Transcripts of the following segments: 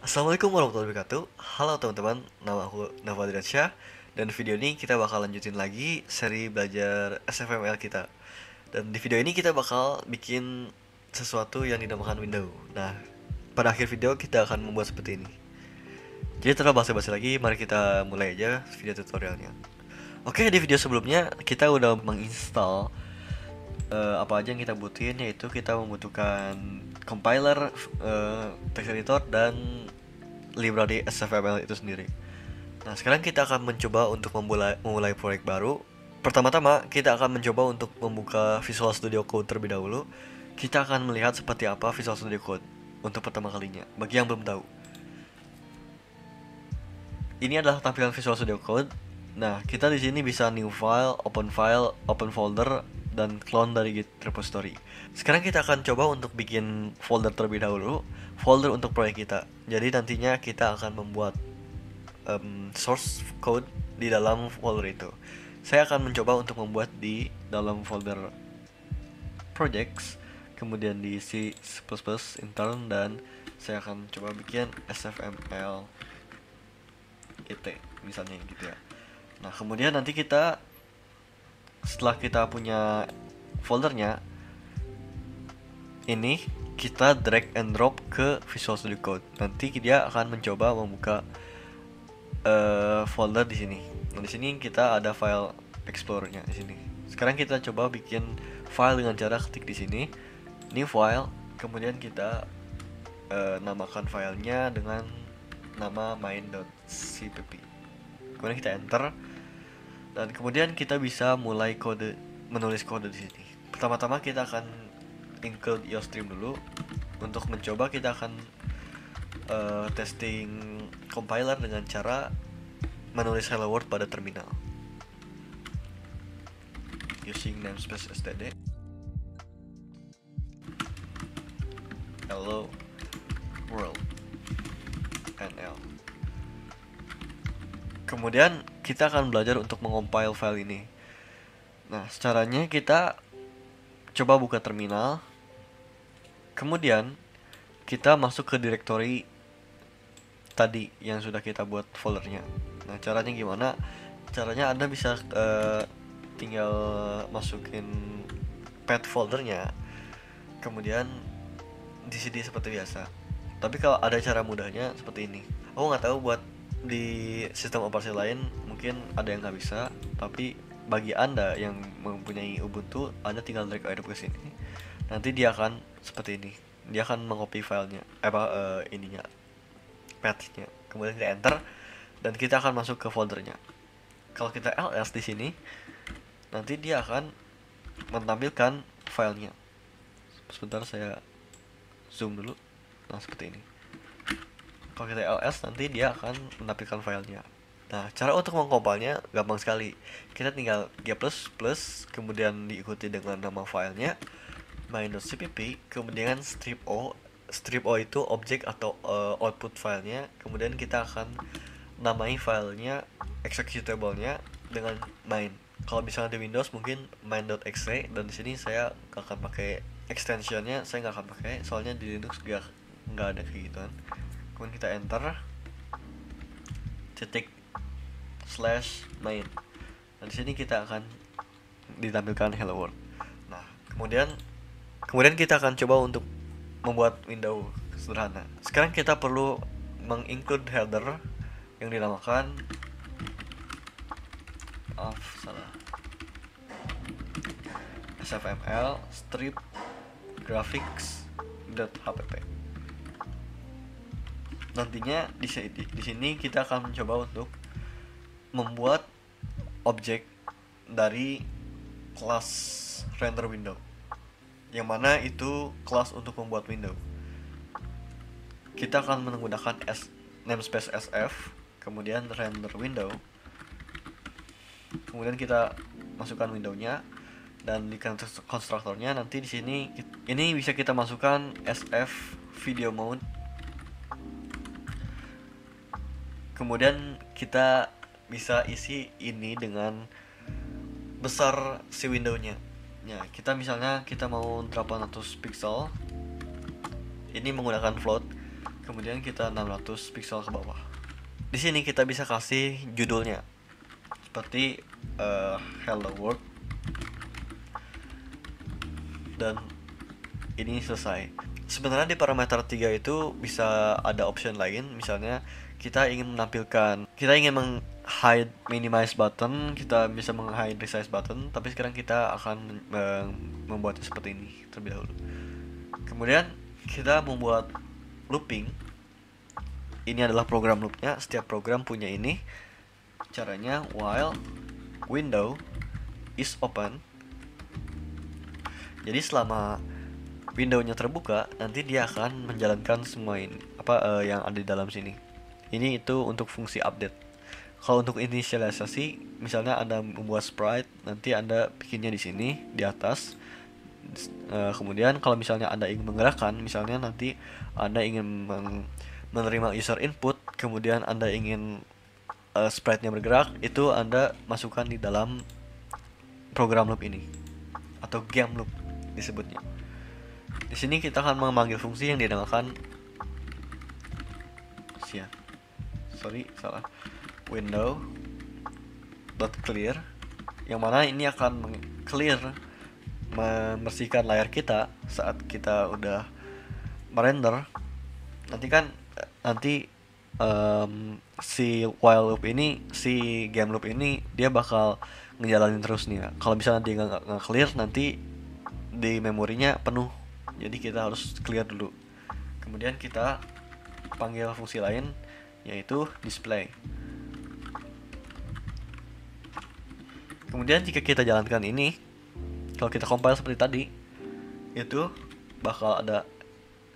Assalamualaikum warahmatullahi wabarakatuh. Halo teman-teman, nama aku Nova Diransyah. Dan video ini kita bakal lanjutin lagi seri belajar SFML kita. Dan di video ini kita bakal bikin sesuatu yang dinamakan window. Nah, pada akhir video kita akan membuat seperti ini. Jadi tanpa basa-basi lagi, mari kita mulai aja video tutorialnya. Oke, di video sebelumnya kita udah menginstal apa aja yang kita butuhin, yaitu kita membutuhkan compiler, text editor, dan library SFML itu sendiri. Nah, sekarang kita akan mencoba untuk memulai proyek baru. Pertama-tama, kita akan mencoba untuk membuka Visual Studio Code terlebih dahulu. Kita akan melihat seperti apa Visual Studio Code untuk pertama kalinya. Bagi yang belum tahu, ini adalah tampilan Visual Studio Code. Nah, kita di sini bisa new file, open folder, dan clone dari Git repository. Sekarang kita akan coba untuk bikin folder terlebih dahulu, folder untuk proyek kita. Jadi nantinya kita akan membuat source code di dalam folder itu. Saya akan mencoba untuk membuat di dalam folder projects, kemudian di C++ intern, dan saya akan coba bikin SFML IT misalnya gitu ya. Nah, kemudian nanti kita setelah kita punya foldernya ini, kita drag and drop ke Visual Studio Code. Nanti dia akan mencoba membuka folder di sini. Nah, di sini kita ada file explorer-nya di sini. Sekarang kita coba bikin file dengan cara ketik di sini new file, kemudian kita namakan filenya dengan nama main.cpp. Kemudian kita enter, dan kemudian kita bisa mulai menulis kode di sini. Pertama-tama kita akan include iostream dulu. Untuk mencoba kita akan testing compiler dengan cara menulis hello world pada terminal using namespace std hello world nl. Kemudian kita akan belajar untuk mengompile file ini. Nah, caranya kita coba buka terminal, kemudian kita masuk ke directory tadi yang sudah kita buat foldernya. Nah, caranya gimana? Caranya Anda bisa tinggal masukin path foldernya, kemudian di CD seperti biasa. Tapi kalau ada cara mudahnya seperti ini. Aku nggak tahu buat di sistem operasi lain mungkin ada yang nggak bisa, tapi bagi Anda yang mempunyai Ubuntu, Anda tinggal drag aja ke sini. Nanti dia akan seperti ini. Dia akan mengcopy filenya, ininya, path-nya. Kemudian kita enter, dan kita akan masuk ke foldernya. Kalau kita ls di sini, nanti dia akan menampilkan filenya. Sebentar, saya zoom dulu. Nah, seperti ini. Kalau kita ls, nanti dia akan menampilkan filenya. Nah, cara untuk mengkompilnya gampang sekali. Kita tinggal g++, kemudian diikuti dengan nama filenya main.cpp, kemudian strip o. Strip o itu objek atau output filenya. Kemudian kita akan namai filenya, executable-nya dengan main. Kalau misalnya di Windows mungkin main.exe, dan di sini saya akan pakai extensionnya. Saya nggak akan pakai, soalnya di Linux nggak ada kayak gituan. Kemudian kita enter /main. Nah, di sini kita akan ditampilkan hello world. Nah, kemudian kita akan coba untuk membuat window sederhana. Sekarang kita perlu menginclude header yang dinamakan SFML strip graphics.hpp. Nantinya di sini kita akan mencoba untuk membuat objek dari kelas render window, yang mana itu kelas untuk membuat window. Kita akan menggunakan namespace sf, kemudian render window, kemudian kita masukkan windownya, dan di konstruktornya nanti di sini ini bisa kita masukkan sf video mode. Kemudian kita bisa isi ini dengan besar si windownya. Ya, kita misalnya kita mau 800 pixel. Ini menggunakan float. kemudian kita 600 pixel ke bawah. Di sini kita bisa kasih judulnya seperti hello world, dan ini selesai. Sebenarnya di parameter 3 itu bisa ada option lain, misalnya kita ingin meng-hide minimize button, kita bisa meng-hide resize button, tapi sekarang kita akan membuatnya seperti ini terlebih dahulu. Kemudian kita membuat looping. Ini adalah program loopnya, setiap program punya ini. Caranya while window is open. Jadi selama window-nya terbuka, nanti dia akan menjalankan semua ini yang ada di dalam sini. Ini itu untuk fungsi update. Kalau untuk inisialisasi, misalnya Anda membuat sprite, nanti Anda bikinnya di sini di atas. Kemudian kalau misalnya Anda ingin menggerakkan, misalnya nanti Anda ingin menerima user input, kemudian Anda ingin sprite-nya bergerak, itu Anda masukkan di dalam program loop ini atau game loop disebutnya. Di sini kita akan memanggil fungsi yang dinamakan window .clear, yang mana ini akan clear, membersihkan layar kita saat kita udah merender. Nanti si while loop ini, si game loop ini dia bakal ngejalanin terus nih ya. Kalau misalnya dia nggak clear, nanti di memorinya penuh, jadi kita harus clear dulu. Kemudian kita panggil fungsi lain, yaitu display. Kemudian jika kita jalankan ini, kalau kita compile seperti tadi, itu bakal ada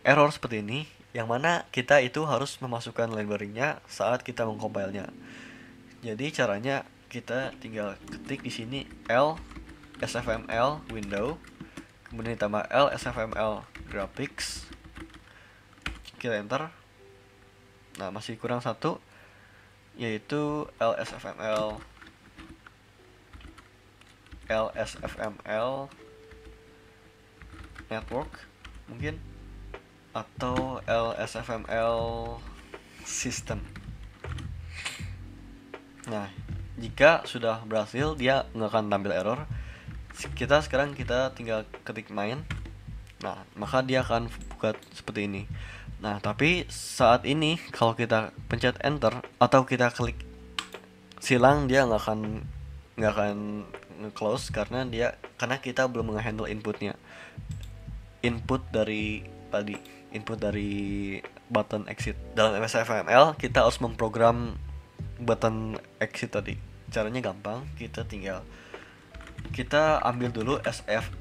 error seperti ini, yang mana kita itu harus memasukkan library-nya saat kita mengcompile-nya. Jadi caranya kita tinggal ketik di sini l sfml window, kemudian ditambah l sfml graphics, kita enter. Nah, masih kurang satu, yaitu lsfml network mungkin, atau lsfml system. Nah, jika sudah berhasil, dia nggak akan tampil error. Sekarang kita tinggal ketik main. Nah, maka dia akan buka seperti ini. Nah, tapi saat ini kalau kita pencet enter atau kita klik silang, dia nggak akan nge-close karena kita belum nge-handle input dari button exit. Dalam MSFML kita harus memprogram button exit tadi. Caranya gampang, kita ambil dulu SF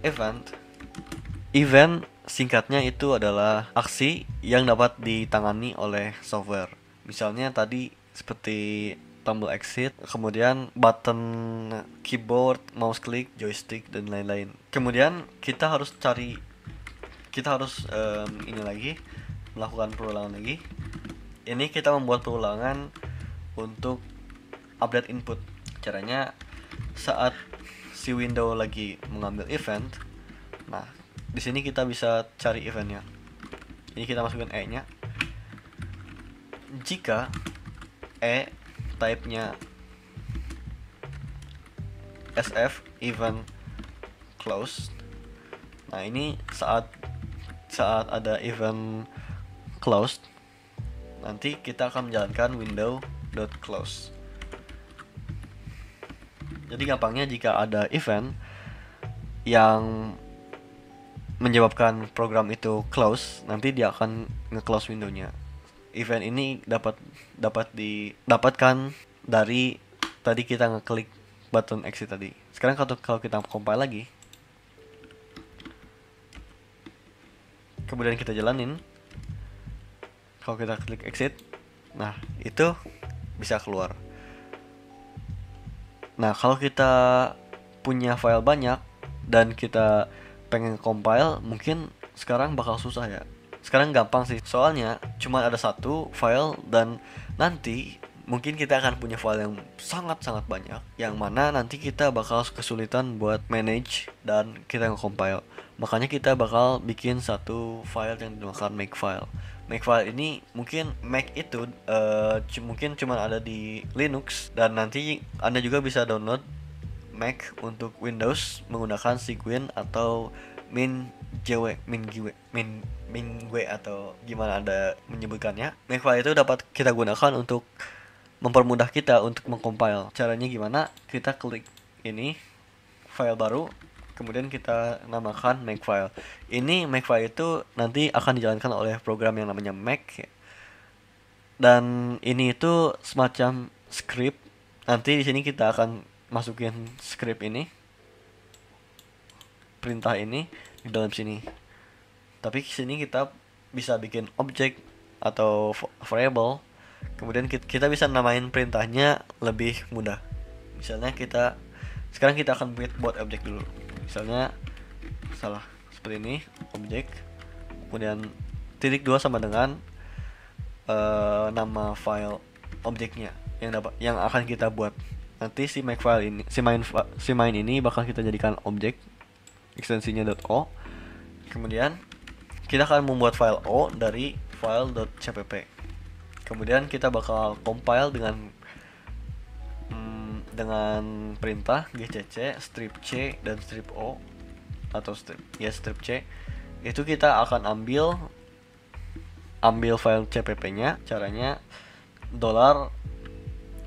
event singkatnya itu adalah aksi yang dapat ditangani oleh software. Misalnya tadi seperti tombol exit, kemudian button keyboard, mouse click, joystick, dan lain-lain. Kemudian kita harus melakukan perulangan lagi. Ini kita membuat perulangan untuk update input. Caranya saat si window lagi mengambil event, nah di sini kita bisa cari eventnya. Ini kita masukkan E-nya. Jika type-nya SF event closed. Nah, ini saat ada event closed, nanti kita akan menjalankan window.close. Jadi gampangnya, jika ada event yang menyebabkan program itu close, nanti dia akan nge-close windownya. Event ini didapatkan dari tadi kita ngeklik button exit tadi. Sekarang kalau kita compile lagi, kemudian kita jalanin, kalau kita klik exit, nah itu bisa keluar. Nah, kalau kita punya file banyak dan kita pengen compile, mungkin sekarang bakal susah ya. Sekarang gampang sih, soalnya cuma ada satu file, dan nanti mungkin kita akan punya file yang sangat-sangat banyak, yang mana nanti kita bakal kesulitan buat manage dan kita nge-compile. Makanya kita bakal bikin satu file yang dinamakan makefile. Makefile ini mungkin Mac itu mungkin cuma ada di Linux, dan nanti Anda juga bisa download Mac untuk Windows menggunakan Cygwin atau MinGW atau gimana Anda menyebutkannya. Makefile itu dapat kita gunakan untuk mempermudah kita untuk mengcompile. Caranya gimana? Kita klik ini, file baru, kemudian kita namakan Makefile. Ini Makefile itu nanti akan dijalankan oleh program yang namanya Mac, dan ini itu semacam script. Nanti di sini kita akan masukin script ini, perintah ini di dalam sini. Tapi di sini kita bisa bikin objek atau variable. Kemudian kita bisa namain perintahnya lebih mudah. Misalnya sekarang kita akan buat objek dulu. Misalnya seperti ini, objek. Kemudian titik 2 sama dengan nama file objeknya yang akan kita buat. Nanti si Makefile ini, si main ini bakal kita jadikan objek, ekstensinya .o. Kemudian kita akan membuat file o dari file.cpp. Kemudian kita bakal compile dengan perintah gcc strip c dan strip o atau strip c. Itu kita akan ambil file cpp-nya. Caranya $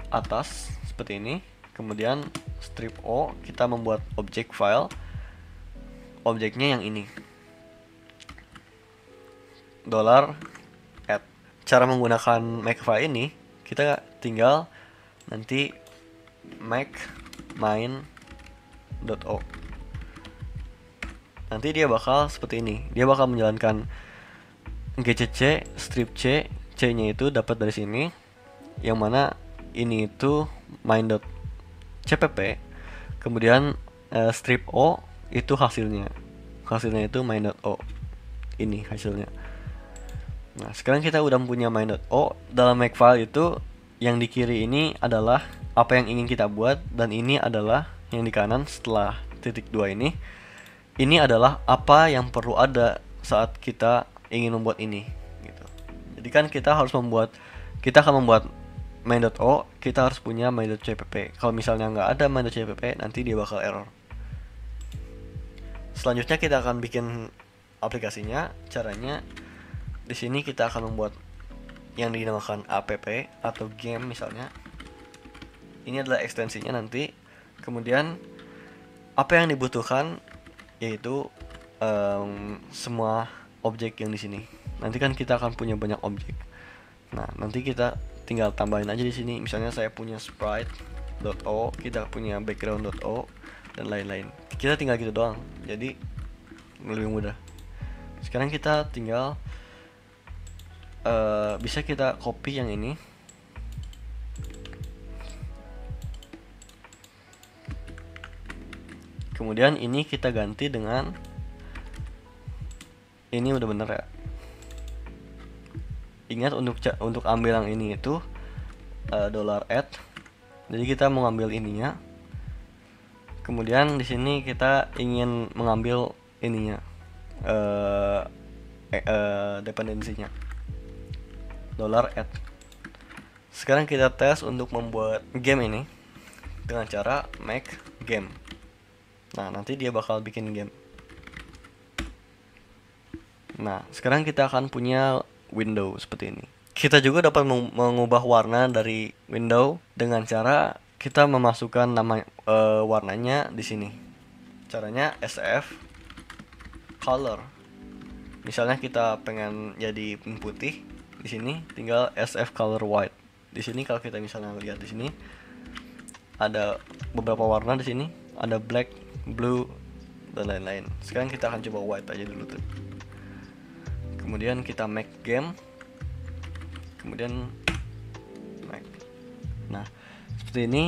atas seperti ini. Kemudian strip o, kita membuat objek file. Objeknya yang ini, $add. Cara menggunakan Makefile ini, kita tinggal nanti make main.o. Nanti dia bakal seperti ini. Dia bakal menjalankan gcc strip c, c-nya itu dapat dari sini, yang mana ini itu main.cpp. Kemudian strip o itu hasilnya itu main.o. Ini hasilnya. Nah, sekarang kita udah punya main.o. Dalam Makefile itu yang di kiri ini adalah apa yang ingin kita buat, dan ini adalah yang di kanan setelah titik 2 ini. Ini adalah apa yang perlu ada saat kita ingin membuat ini gitu. Jadi kan kita akan membuat main.o, kita harus punya main.cpp. Kalau misalnya nggak ada main.cpp, nanti dia bakal error. Selanjutnya kita akan bikin aplikasinya. Caranya di sini kita akan membuat yang dinamakan app atau game misalnya. Ini adalah ekstensinya nanti. Kemudian apa yang dibutuhkan yaitu semua objek yang di sini. Nanti kan kita akan punya banyak objek. Nah, nanti kita tinggal tambahin aja di sini. Misalnya saya punya sprite.o, kita punya background.o dan lain-lain. Kita tinggal gitu doang. Jadi lebih mudah. Sekarang kita tinggal bisa kita copy yang ini. Kemudian ini kita ganti dengan ini, udah bener ya. Ingat untuk ambil yang ini itu $add. Jadi kita mau ngambil ininya. Kemudian di sini kita ingin mengambil ininya, dependensinya, $add. Sekarang kita tes untuk membuat game ini dengan cara make game. Nah, nanti dia bakal bikin game. Nah, sekarang kita akan punya window seperti ini. Kita juga dapat mengubah warna dari window dengan cara kita memasukkan nama warnanya di sini. Caranya SF color. Misalnya kita pengen jadi putih, di sini tinggal SF color white. Di sini kalau kita misalnya lihat di sini ada beberapa warna di sini, ada black, blue dan lain-lain. Sekarang kita akan coba white aja dulu tuh. Kemudian kita make game. Kemudian make. Nah, seperti ini.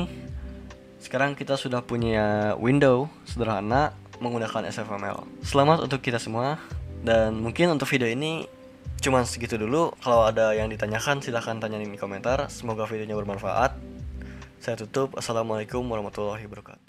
Sekarang kita sudah punya window sederhana menggunakan SFML. Selamat untuk kita semua. Dan mungkin untuk video ini cuma segitu dulu. Kalau ada yang ditanyakan silahkan tanyain di komentar. Semoga videonya bermanfaat. Saya tutup. Assalamualaikum warahmatullahi wabarakatuh.